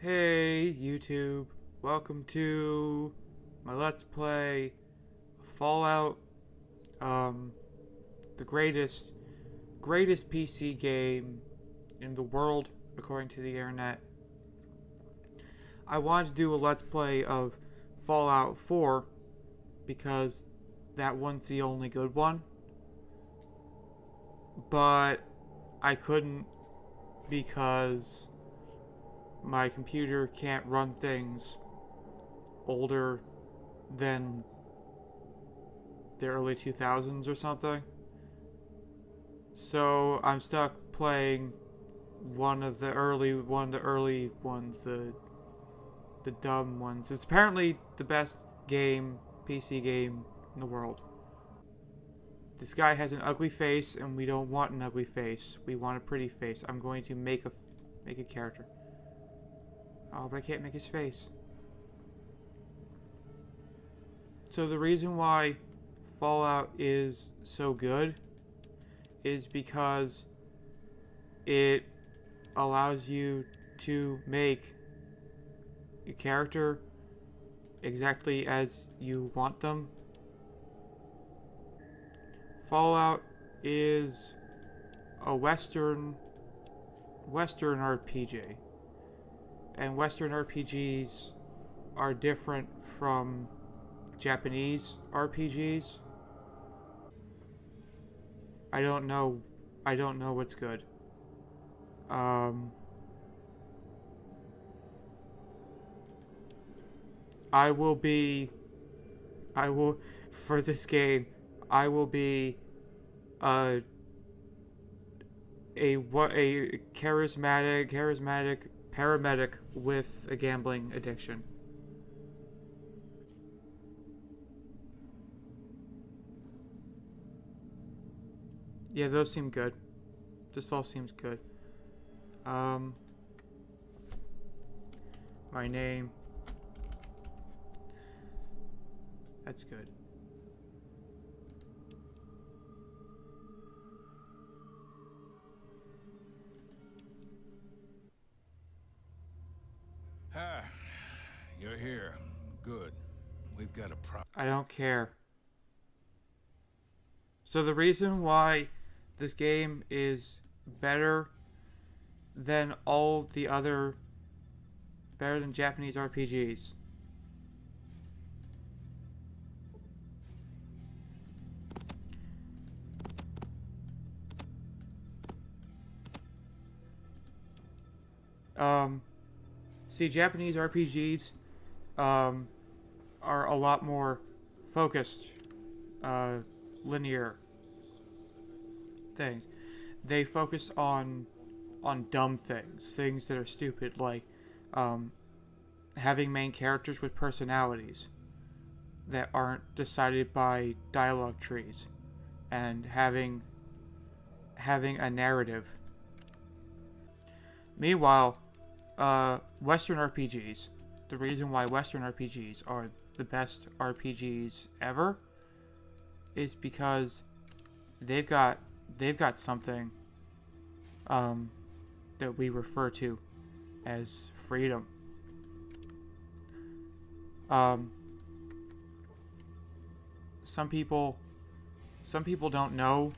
Hey YouTube, welcome to my Let's Play Fallout, the greatest PC game in the world, according to the internet. I wanted to do a Let's Play of Fallout 4 because that one's the only good one, but I couldn't because my computer can't run things older than the early 2000s or something. So I'm stuck playing one of the early ones, the dumb ones. It's apparently the best PC game in the world. This guy has an ugly face, and we don't want an ugly face. We want a pretty face. I'm going to make a character. Oh, but I can't make his face. So the reason why Fallout is so good is because it allows you to make your character exactly as you want them. Fallout is a Western RPG. And Western RPGs are different from Japanese RPGs. I don't know what's good. For this game, I will be a charismatic paramedic with a gambling addiction. Yeah, those seem good. This all seems good. My name. That's good. Ah, you're here. Good. We've got a problem. I don't care. So the reason why this game is better than better than Japanese RPGs. See, Japanese RPGs, are a lot more focused, linear things. They focus on dumb things that are stupid, like having main characters with personalities that aren't decided by dialogue trees, and having a narrative. Meanwhile, Western RPGs, the reason why Western RPGs are the best RPGs ever is because they've got something that we refer to as freedom. Some people don't know.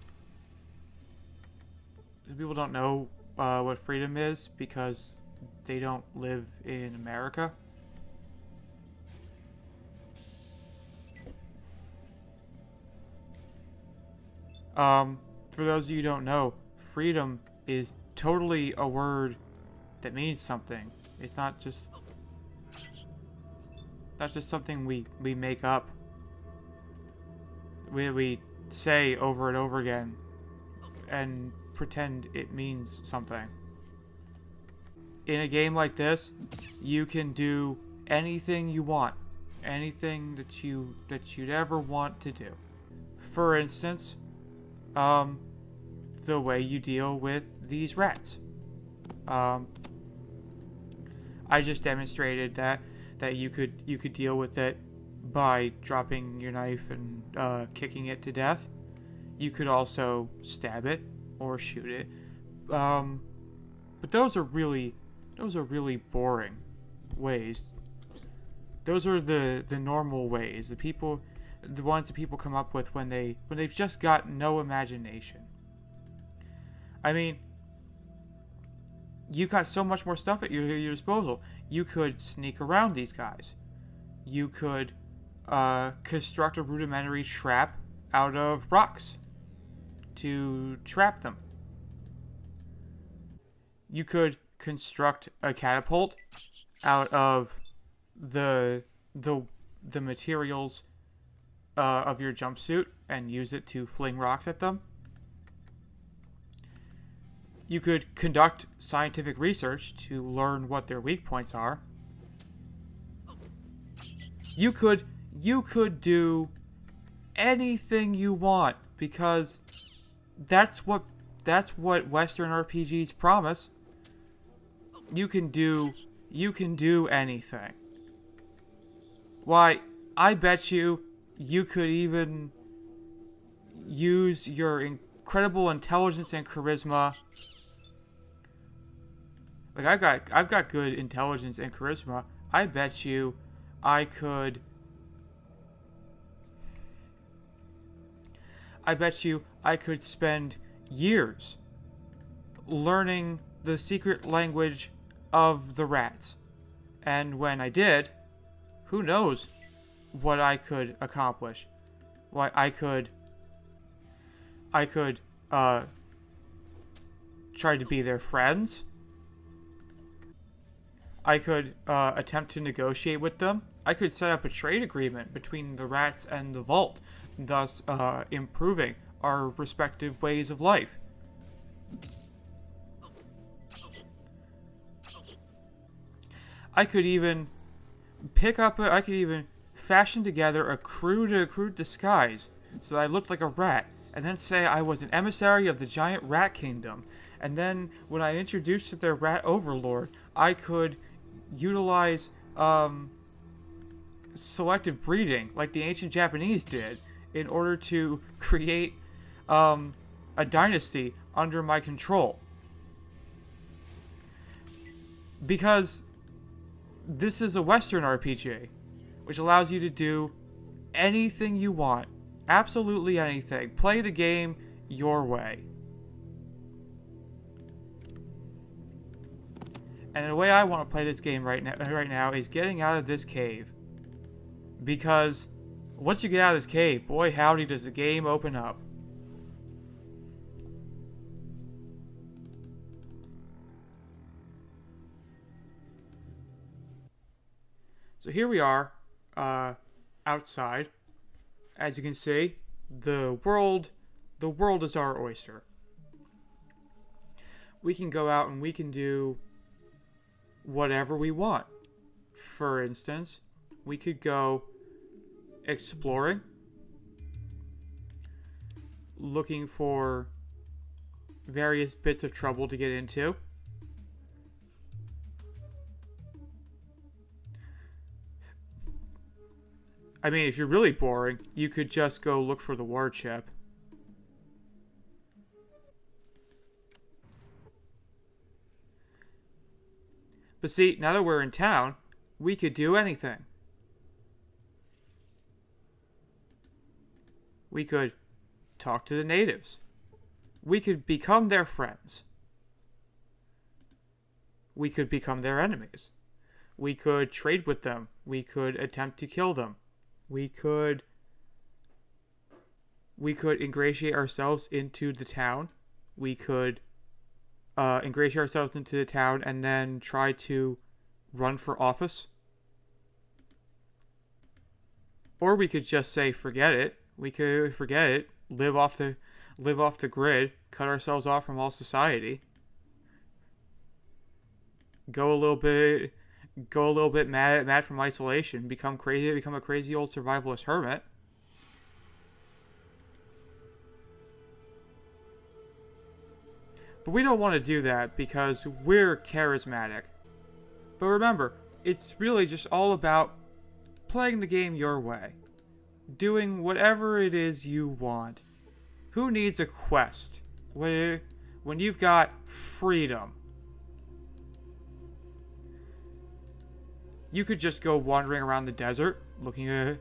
Some people don't know what freedom is because they don't live in America. For those of you who don't know, freedom is totally a word that means something. It's not just something we make up. We say over and over again and pretend it means something. In a game like this, you can do anything you want, anything that you'd ever want to do. For instance, the way you deal with these rats. I just demonstrated that you could deal with it by dropping your knife and kicking it to death. You could also stab it or shoot it. But those are really boring. ways. Those are the normal ways. The ones that people come up with when they've just got no imagination. I mean, you've got so much more stuff at your disposal. You could sneak around these guys. You could construct a rudimentary trap out of rocks to trap them. You could construct a catapult out of the materials of your jumpsuit and use it to fling rocks at them. You could conduct scientific research to learn what their weak points are. You could do anything you want, because that's what Western RPGs promise. You can do anything. Why, I bet you could even use your incredible intelligence and charisma. Like, I've got good intelligence and charisma. I bet you I could spend years learning the secret language of the rats. And when I did, who knows what I could accomplish. Why, I could try to be their friends. I could attempt to negotiate with them. I could set up a trade agreement between the rats and the vault, thus improving our respective ways of life. I could even fashion together a crude disguise so that I looked like a rat, and then say I was an emissary of the giant rat kingdom. And then when I introduced to their rat overlord, I could utilize selective breeding like the ancient Japanese did in order to create a dynasty under my control. Because this is a Western RPG, which allows you to do anything you want. Absolutely anything. Play the game your way. And the way I want to play this game right now is getting out of this cave. Because once you get out of this cave, boy howdy does the game open up. So here we are, outside. As you can see, the world is our oyster. We can go out and we can do whatever we want. For instance, we could go exploring, looking for various bits of trouble to get into. I mean, if you're really boring, you could just go look for the war chip. But see, now that we're in town, we could do anything. We could talk to the natives. We could become their friends. We could become their enemies. We could trade with them. We could attempt to kill them. We could ingratiate ourselves into the town. We could ingratiate ourselves into the town and then try to run for office. Or we could just say forget it. We could forget it, live off the grid, cut ourselves off from all society. Go a little bit mad from isolation, become a crazy old survivalist hermit. But we don't want to do that because we're charismatic. But remember, it's really just all about playing the game your way. Doing whatever it is you want. Who needs a quest when you've got freedom? You could just go wandering around the desert, looking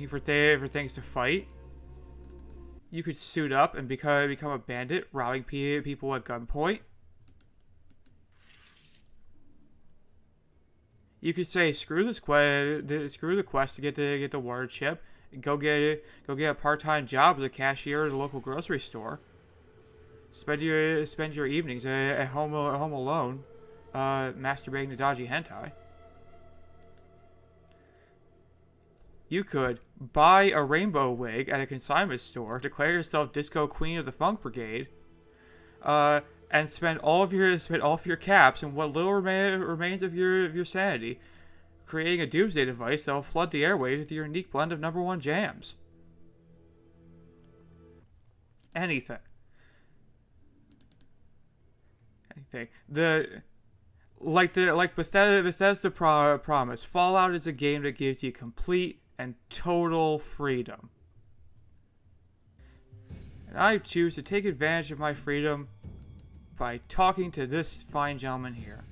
for things to fight. You could suit up and become a bandit, robbing people at gunpoint. You could say screw the quest to get the water chip, and go get a part-time job as a cashier at a local grocery store. Spend your evenings at home alone, masturbating to dodgy hentai. You could buy a rainbow wig at a consignment store, declare yourself Disco Queen of the Funk Brigade, and spend all of your caps and what little remains of your sanity, creating a doomsday device that will flood the airwaves with your unique blend of #1 jams. Anything. Like Bethesda promise, Fallout is a game that gives you complete and total freedom. And I choose to take advantage of my freedom by talking to this fine gentleman here.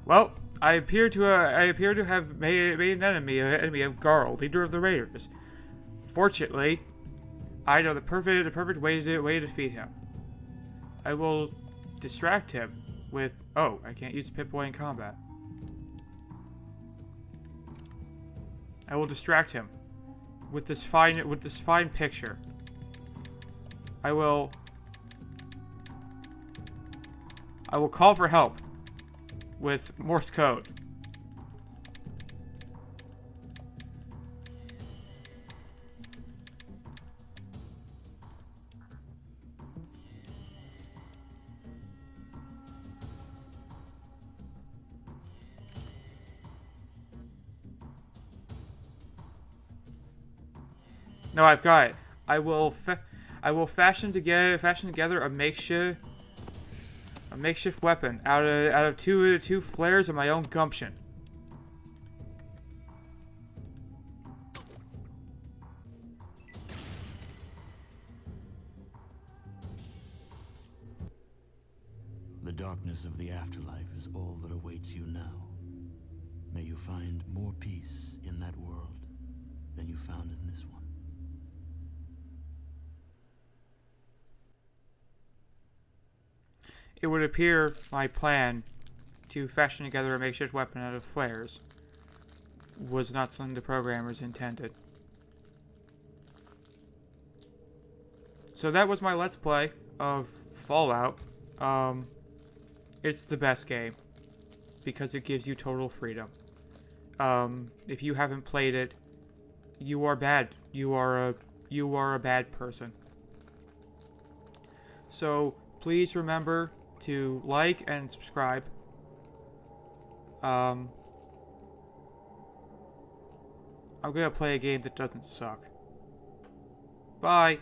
Well, I appear to have made an enemy of Garl, leader of the Raiders. Fortunately, I know the perfect way to defeat him. I will distract him with... Oh, I can't use Pip-Boy in combat. I will distract him with this fine picture. I will call for help with Morse code. No, I've got it. I will fashion together a makeshift weapon out of two flares of my own gumption. The darkness of the afterlife is all that awaits you now. May you find more peace in that world than you found in this one. It would appear my plan to fashion together a makeshift weapon out of flares was not something the programmers intended. So that was my Let's Play of Fallout. It's the best game because it gives you total freedom. If you haven't played it, you are bad. You are a bad person. So please remember to like and subscribe. I'm gonna play a game that doesn't suck. Bye.